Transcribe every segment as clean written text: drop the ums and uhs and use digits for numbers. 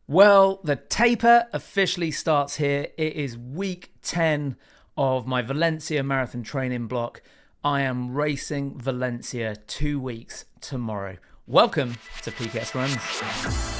Well, the taper officially starts here. It is week 10 of my Valencia Marathon training block. I am racing Valencia 2 weeks tomorrow. Welcome to PKSRUNS.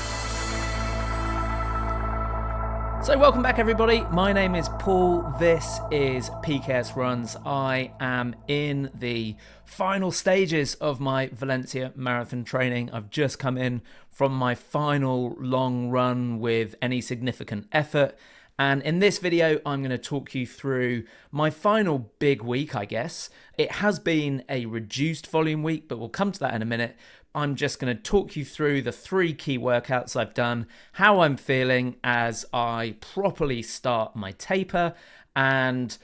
So welcome back everybody, my name is Paul, this is PKSRUNS. I am in the final stages of my Valencia Marathon training. I've just come in from my final long run with any significant effort. And in this video, I'm going to talk you through my final big week, I guess. It has been a reduced volume week, but we'll come to that in a minute. I'm just going to talk you through the 3 key workouts I've done, how I'm feeling as I properly start my taper, and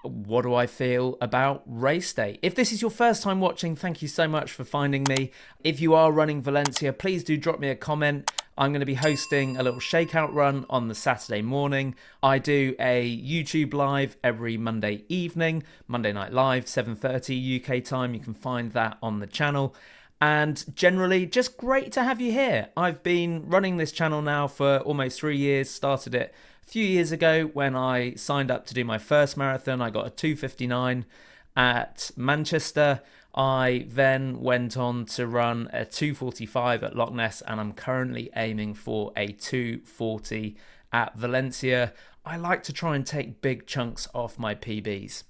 what do I feel about race day. If this is your first time watching, thank you so much for finding me. If you are running Valencia, please do drop me a comment. I'm going to be hosting a little shakeout run on the Saturday morning. I do a YouTube live every Monday evening, Monday Night Live, 7:30 UK time. You can find that on the channel. And generally, just great to have you here. I've been running this channel now for almost 3 years, started it a few years ago when I signed up to do my first marathon. I got a 2:59 at Manchester. I then went on to run a 2:45 at Loch Ness, and I'm currently aiming for a 2:40 at Valencia. I like to try and take big chunks off my PBs.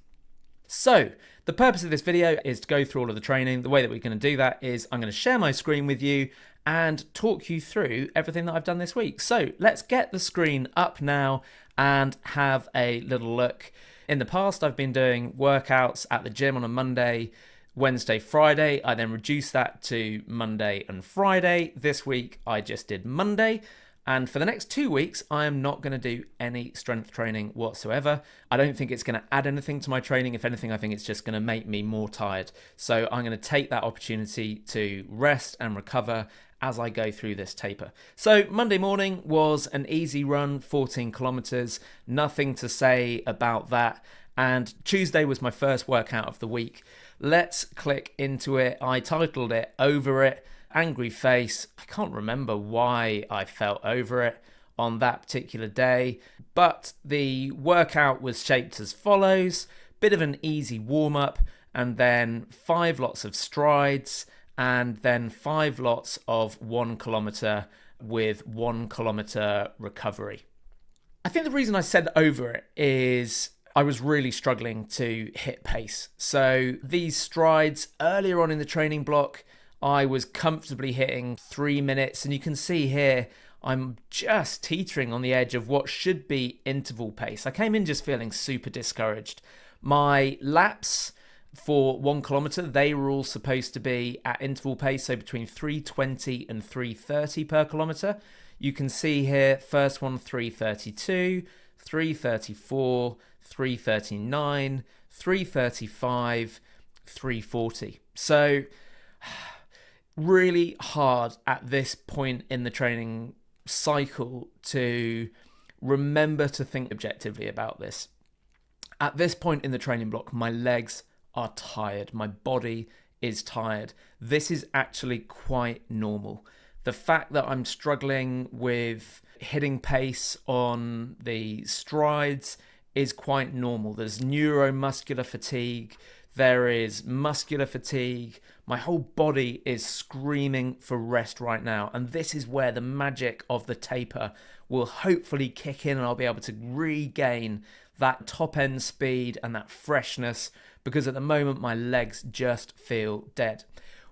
So the purpose of this video is to go through all of the training. The way that we're going to do that is I'm going to share my screen with you and talk you through everything that I've done this week. So let's get the screen up now and have a little look. In the past, I've been doing workouts at the gym on a Monday, Wednesday, Friday. I then reduced that to Monday and Friday. This week, I just did Monday. And for the next 2 weeks, I am not going to do any strength training whatsoever. I don't think it's going to add anything to my training. If anything, I think it's just going to make me more tired. So I'm going to take that opportunity to rest and recover as I go through this taper. So Monday morning was an easy run, 14 kilometers, nothing to say about that. And Tuesday was my first workout of the week. Let's click into it. I titled it Over It. Angry face. I can't remember why I felt over it on that particular day, but the workout was shaped as follows: bit of an easy warm-up, and then 5 lots of strides, and then 5 lots of 1 kilometer with 1 kilometer recovery. I think the reason I said over it is I was really struggling to hit pace. So these strides earlier on in the training block, I was comfortably hitting 3 minutes, and you can see here I'm just teetering on the edge of what should be interval pace. I came in just feeling super discouraged. My laps for 1 kilometer, they were all supposed to be at interval pace, so between 3:20 and 3:30 per kilometer. You can see here, first one 3:32, 3:34, 3:39, 3:35, 3:40. So really hard at this point in the training cycle to remember to think objectively about this. At this point in the training block, my legs are tired. My body is tired. This is actually quite normal. The fact that I'm struggling with hitting pace on the strides is quite normal. There's neuromuscular fatigue. There is muscular fatigue. My whole body is screaming for rest right now. And this is where the magic of the taper will hopefully kick in, and I'll be able to regain that top end speed and that freshness, because at the moment my legs just feel dead.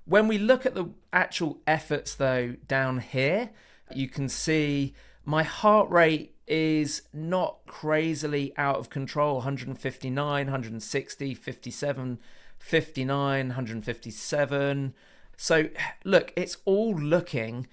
When we look at the actual efforts though down here, you can see my heart rate is not crazily out of control. 159, 160, 57, 59, 157. So look, it's all looking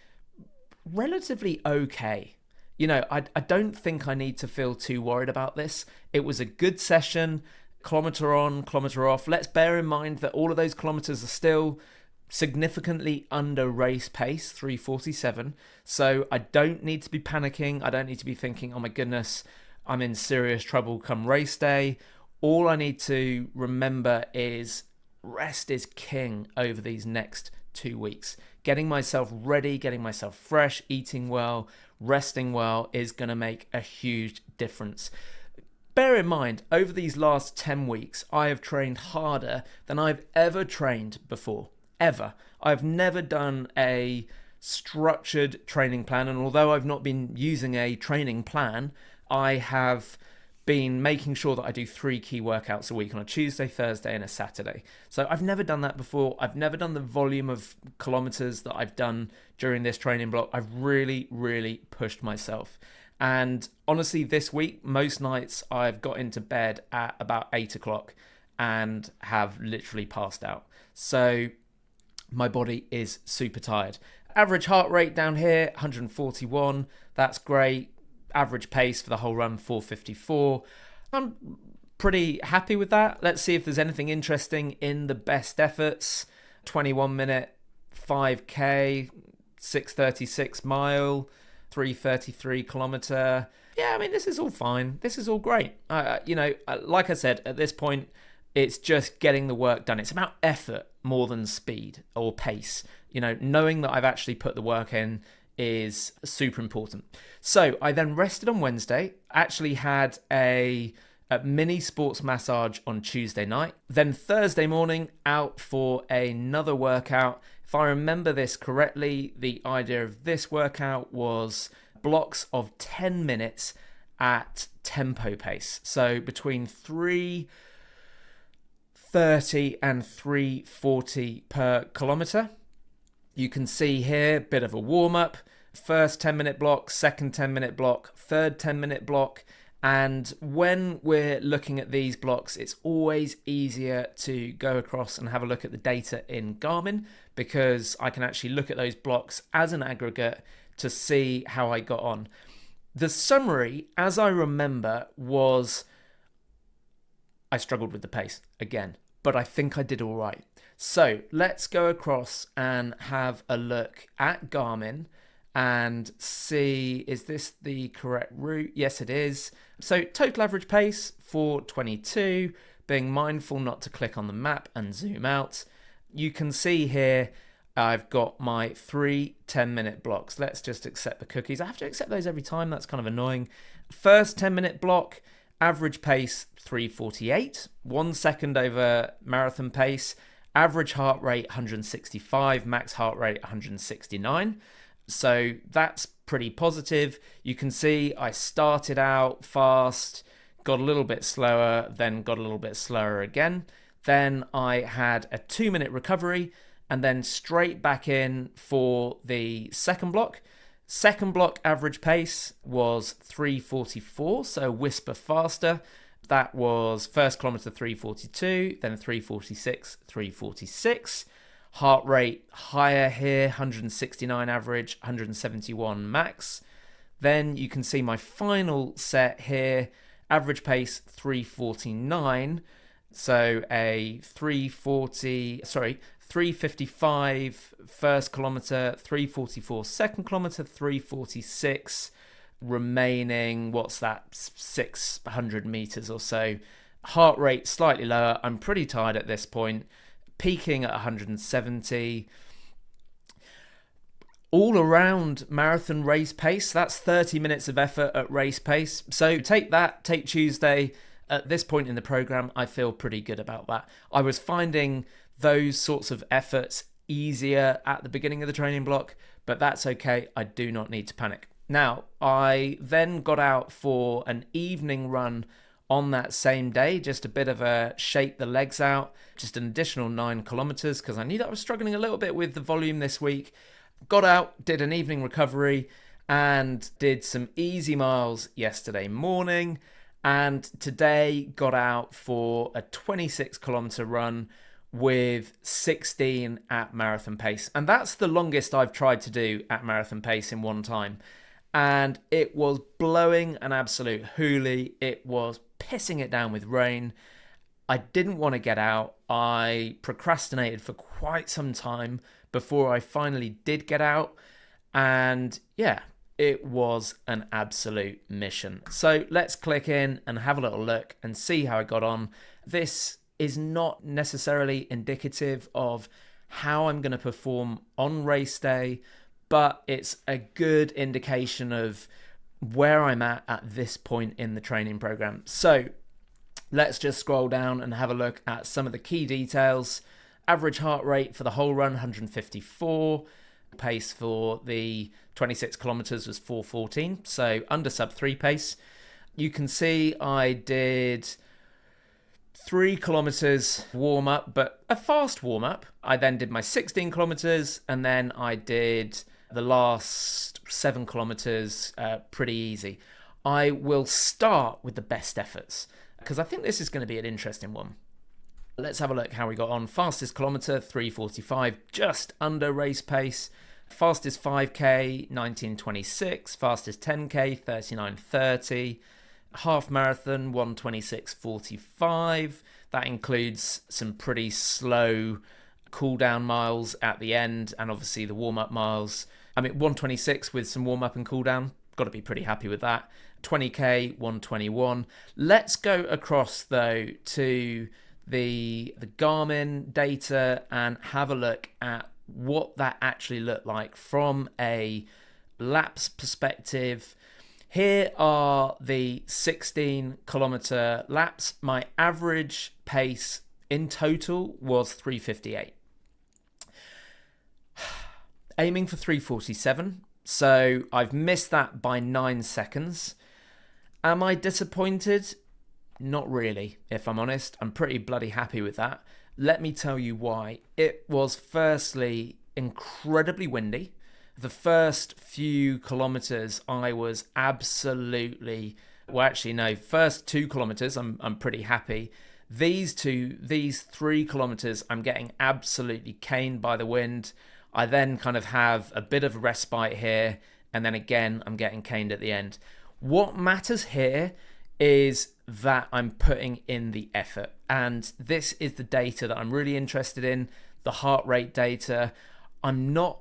relatively okay. You know, I don't think I need to feel too worried about this. It was a good session, kilometer on, kilometer off. Let's bear in mind that all of those kilometers are still significantly under race pace, 3:47. So I don't need to be panicking. I don't need to be thinking, oh my goodness, I'm in serious trouble come race day. All I need to remember is rest is king over these next 2 weeks. Getting myself ready, getting myself fresh, eating well, resting well is going to make a huge difference. Bear in mind, over these last 10 weeks, I have trained harder than I've ever trained before. Ever. I've never done a structured training plan, and although I've not been using a training plan, I have been making sure that I do 3 key workouts a week on a Tuesday, Thursday, and a Saturday. So I've never done that before. I've never done the volume of kilometers that I've done during this training block. I've really, really pushed myself. And honestly, this week, most nights I've got into bed at about 8 o'clock and have literally passed out. So my body is super tired. Average heart rate down here, 141. That's great. Average pace for the whole run, 4:54. I'm pretty happy with that. Let's see if there's anything interesting in the best efforts. 21-minute 5K, 6:36 mile, 3:33 kilometer. Yeah, I mean, this is all fine. This is all great. Like I said, at this point, it's just getting the work done. It's about effort more than speed or pace. Knowing that I've actually put the work in is super important. So I then rested on Wednesday, actually had a mini sports massage on Tuesday night. Then Thursday morning, out for another workout. If I remember this correctly, the idea of this workout was blocks of 10 minutes at tempo pace. So between 3:30 and 3:40 per kilometer. You can see here, bit of a warm-up, first 10-minute block, second 10-minute block, third 10-minute block. And when we're looking at these blocks, it's always easier to go across and have a look at the data in Garmin, because I can actually look at those blocks as an aggregate to see how I got on. The summary, as I remember, was I struggled with the pace again, but I think I did all right. So let's go across and have a look at Garmin and see, is this the correct route? Yes, it is. So total average pace, 4:22, being mindful not to click on the map and zoom out. You can see here, I've got my 3 10-minute blocks. Let's just accept the cookies. I have to accept those every time. That's kind of annoying. First 10-minute block, average pace, 3:48, 1 second over marathon pace. Average heart rate 165, max heart rate 169. So that's pretty positive. You can see I started out fast, got a little bit slower, then got a little bit slower again. Then I had a 2-minute recovery and then straight back in for the second block. Second block average pace was 3:44, so a whisper faster. That was first kilometer 3:42, then 3:46, 3:46. Heart rate higher here, 169 average, 171 max. Then you can see my final set here, average pace 3:49. So a 3:55 first kilometer, 3:44 second kilometer, 3:46 remaining, what's that, 600 meters or so. Heart rate slightly lower. I'm pretty tired at this point, peaking at 170. All around marathon race pace, that's 30 minutes of effort at race pace. So take Tuesday. At this point in the program, I feel pretty good about that. I was finding those sorts of efforts easier at the beginning of the training block, but that's okay. I do not need to panic. Now, I then got out for an evening run on that same day, just a bit of a shake the legs out, just an additional 9 kilometers, because I knew that I was struggling a little bit with the volume this week. Got out, did an evening recovery, and did some easy miles yesterday morning. And today got out for a 26 kilometer run with 16 at marathon pace. And that's the longest I've tried to do at marathon pace in one time. And it was blowing an absolute hoolie. It was pissing it down with rain. I didn't want to get out. I procrastinated for quite some time before I finally did get out. And yeah, it was an absolute mission. So let's click in and have a little look and see how I got on. This is not necessarily indicative of how I'm going to perform on race day, but it's a good indication of where I'm at this point in the training program. So let's just scroll down and have a look at some of the key details. Average heart rate for the whole run, 154. Pace for the 26 kilometers was 4:14, so under sub 3 pace. You can see I did 3 kilometers warm up, but a fast warm up. I then did my 16 kilometers, and then I did the last 7 kilometers pretty easy. I will start with the best efforts because I think this is going to be an interesting one. Let's have a look how we got on. Fastest kilometer, 3:45, just under race pace. Fastest 5K, 19:26. Fastest 10K, 39:30. Half marathon, 1:26:45. That includes some pretty slow cool down miles at the end, and obviously the warm up miles. I mean, 1:26 with some warm up and cool down. Got to be pretty happy with that. 20K, 1:21. Let's go across though to the Garmin data and have a look at what that actually looked like from a laps perspective. Here are the 16 kilometer laps. My average pace in total was 3:58. Aiming for 3:47, so I've missed that by 9 seconds. Am I disappointed? Not really, if I'm honest. I'm pretty bloody happy with that. Let me tell you why. It was firstly incredibly windy. The first few kilometers I was absolutely, well actually no, first 2 kilometers I'm pretty happy. These 3 kilometers I'm getting absolutely caned by the wind. I then kind of have a bit of a respite here, and then again I'm getting caned at the end. What matters here is that I'm putting in the effort, and this is the data that I'm really interested in, the heart rate data. I'm not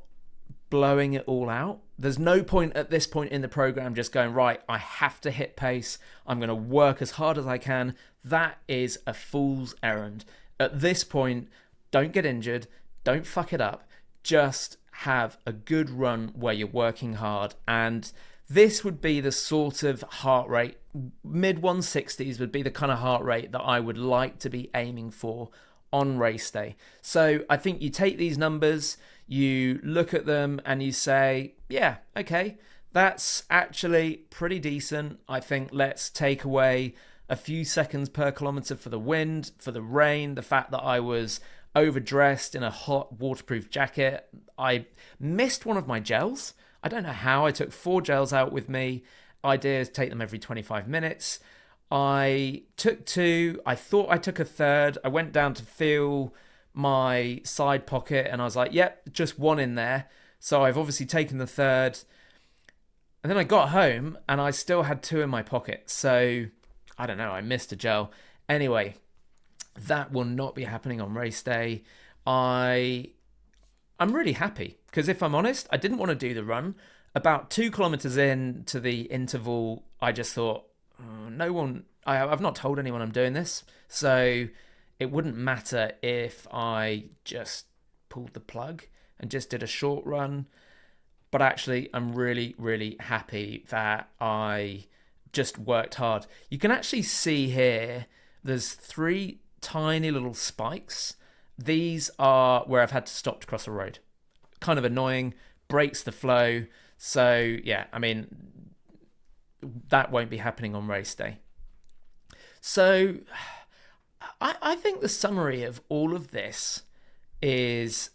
blowing it all out. There's no point at this point in the program just going, right, I have to hit pace, I'm going to work as hard as I can. That is a fool's errand. At this point, don't get injured, don't fuck it up, just have a good run where you're working hard. And this would be the sort of heart rate, mid 160s would be the kind of heart rate that I would like to be aiming for on race day. So I think you take these numbers, you look at them and you say, yeah, okay, that's actually pretty decent. I think let's take away a few seconds per kilometer for the wind, for the rain, the fact that I was overdressed in a hot waterproof jacket. I missed one of my gels. I don't know how. I took 4 gels out with me. Idea is take them every 25 minutes. I took 2. I thought I took a third. I went down to feel my side pocket and I was like, yep, just 1 in there. So I've obviously taken the third. And then I got home and I still had 2 in my pocket. So I don't know, I missed a gel. Anyway, that will not be happening on race day. I'm really happy because if I'm honest, I didn't want to do the run. About 2 kilometers in to the interval, I just thought, I've not told anyone I'm doing this, so it wouldn't matter if I just pulled the plug and just did a short run. But actually, I'm really, really happy that I just worked hard. You can actually see here, there's 3 tiny little spikes. These are where I've had to stop to cross a road. Kind of annoying, breaks the flow. So yeah, I mean, that won't be happening on race day. So I think the summary of all of this is,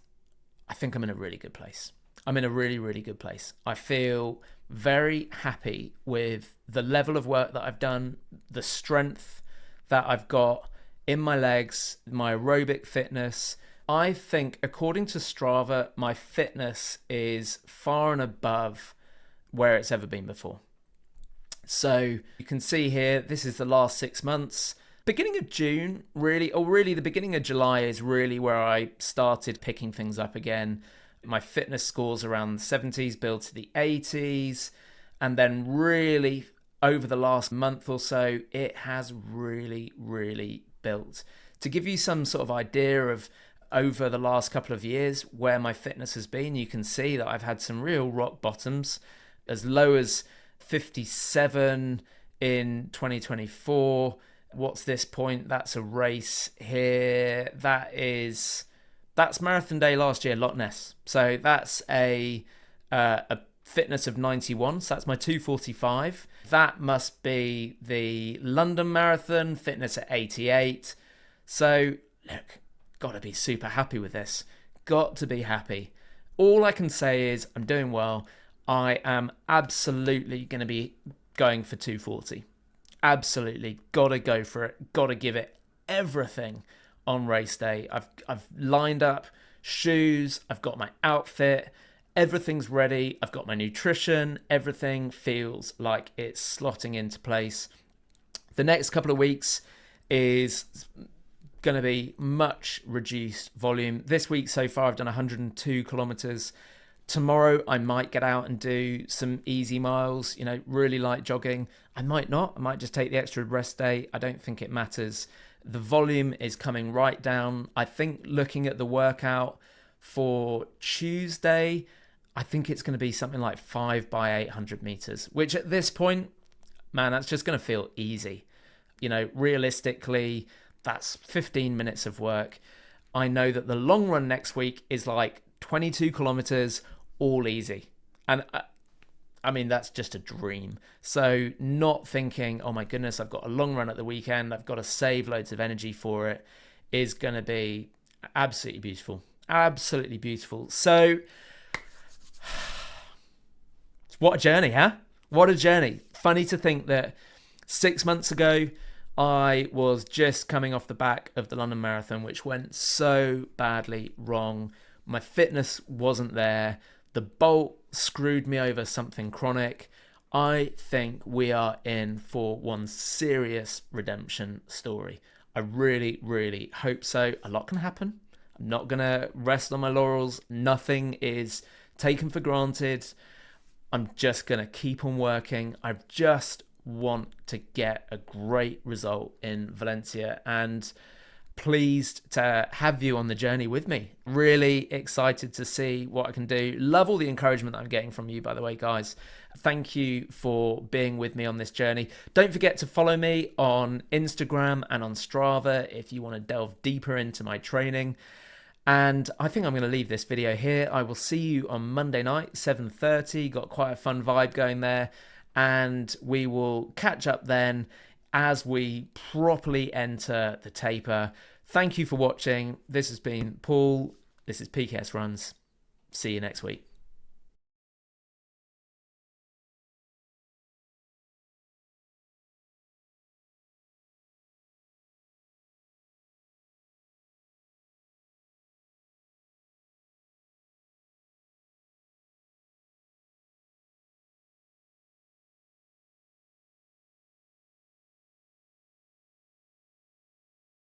I think I'm in a really good place. I'm in a really, really good place. I feel very happy with the level of work that I've done, the strength that I've got in my legs, my aerobic fitness. I think, according to Strava, my fitness is far and above where it's ever been before. So you can see here, this is the last 6 months. Beginning of June, really the beginning of July is really where I started picking things up again. My fitness scores around the 70s, build to the 80s. And then really over the last month or so, it has really, really built. To give you some sort of idea of over the last couple of years where my fitness has been. You can see that I've had some real rock bottoms, as low as 57 in 2024. What's this point? That's a race here. That's Marathon Day last year, Loch Ness. So that's a fitness of 91. So that's my 245. That must be the London Marathon, fitness at 88. So look, got to be super happy with this. Got to be happy. All I can say is I'm doing well. I am absolutely going to be going for 240. Absolutely. Got to go for it. Got to give it everything on race day. I've lined up shoes. I've got my outfit. Everything's ready. I've got my nutrition. Everything feels like it's slotting into place. The next couple of weeks is going to be much reduced volume. This week so far, I've done 102 kilometers. Tomorrow, I might get out and do some easy miles, really light jogging. I might not. I might just take the extra rest day. I don't think it matters. The volume is coming right down. I think looking at the workout for Tuesday, I think it's going to be something like 5 by 800 meters, which at this point, man, that's just going to feel easy. Realistically, that's 15 minutes of work. I know that the long run next week is like 22 kilometers, all easy. And I mean, that's just a dream. So not thinking, oh my goodness, I've got a long run at the weekend, I've got to save loads of energy for it, is going to be absolutely beautiful. Absolutely beautiful. So what a journey, huh? What a journey. Funny to think that 6 months ago, I was just coming off the back of the London Marathon, which went so badly wrong. My fitness wasn't there. The bolt screwed me over something chronic. I think we are in for one serious redemption story. I really, really hope so. A lot can happen. I'm not going to rest on my laurels. Nothing is taken for granted. I'm just going to keep on working. I just want to get a great result in Valencia, and pleased to have you on the journey with me. Really excited to see what I can do. Love all the encouragement that I'm getting from you, by the way, guys. Thank you for being with me on this journey. Don't forget to follow me on Instagram and on Strava if you want to delve deeper into my training. And I think I'm going to leave this video here. I will see you on Monday night, 7:30. Got quite a fun vibe going there. And we will catch up then as we properly enter the taper. Thank you for watching. This has been Paul. This is PKSRUNS. See you next week.